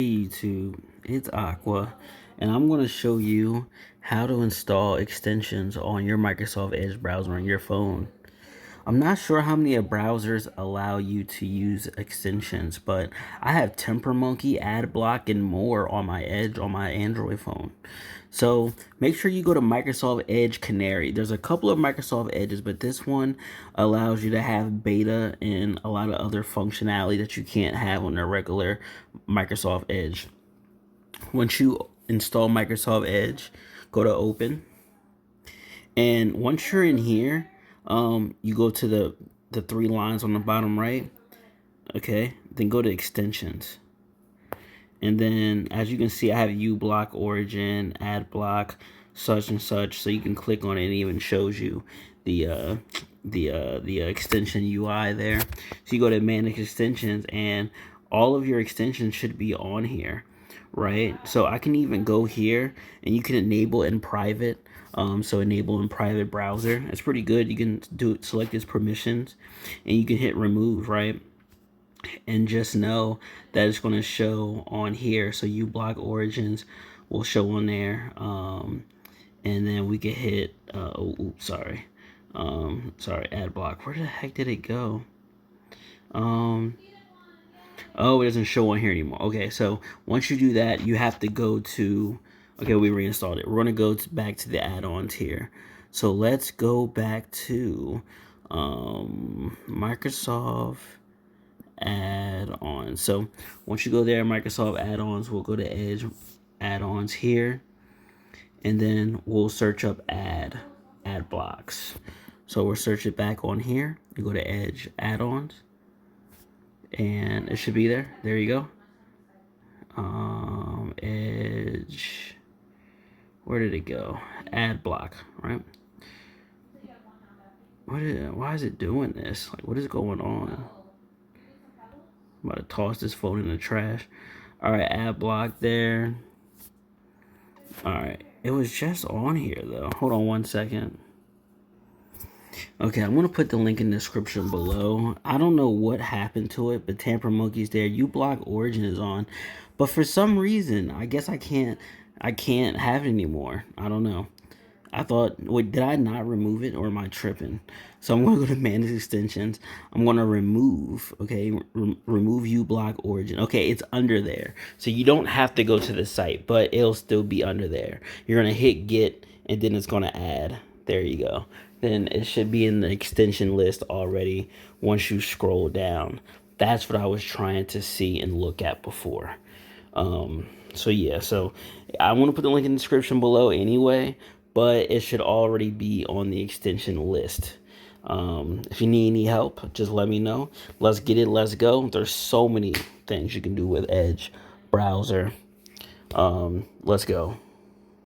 Hey YouTube, it's Aqua, and I'm going to show you how to install extensions on your Microsoft Edge browser on your phone. I'm not sure how many browsers allow you to use extensions, but I have TemperMonkey, AdBlock, and more on my Edge on my Android phone. So make sure you go to Microsoft Edge Canary. There's a couple of Microsoft Edges, but this one allows you to have beta and a lot of other functionality that you can't have on a regular Microsoft Edge. Once you install Microsoft Edge, go to Open. And once you're in here, you go to the three lines on the bottom right. Okay, then go to extensions. And then, as you can see, I have uBlockOrigin, AdBlock, such and such. So you can click on it, and it even shows you the extension UI there. So you go to Manage Extensions, and all of your extensions should be on here, right? So I can even go here, and you can enable in private. So enable in private browser. It's pretty good. You can select this permissions, and you can hit remove, right? And just know that it's going to show on here. So uBlock Origins will show on there. And then we can hit sorry, ad block. Where the heck did it go? Oh, it doesn't show on here anymore. Okay, so once you do that, you have to go to, okay, we reinstalled it. We're going to go back to the add-ons here. So let's go back to Microsoft add-ons. So once you go there, Microsoft add-ons, we'll go to Edge add-ons here, and then we'll search up ad blocks. So we'll search it back on here. You go to Edge add-ons, and it should be there. There you go. Edge, where did it go? Ad block, right? Why is it doing this? Like, what is going on? I'm about to toss this phone in the trash. All right, ad block there. All right, it was just on here though. Hold on one second. Okay, I'm gonna put the link in the description below. I don't know what happened to it, but TemperMonkey's there. uBlockOrigin is on, but for some reason, I guess I can't have it anymore. I don't know. I thought, wait, did I not remove it, or am I tripping? So I'm going to go to Manage Extensions. I'm going to remove, okay, remove uBlockOrigin. Okay, it's under there. So you don't have to go to the site, but it'll still be under there. You're going to hit Get, and then it's going to add. There you go. Then it should be in the extension list already once you scroll down. That's what I was trying to see and look at before. So yeah, so I want to put the link in the description below anyway, but it should already be on the extension list. If you need any help, just let me know. Let's get it. Let's go. There's so many things you can do with Edge browser. Let's go.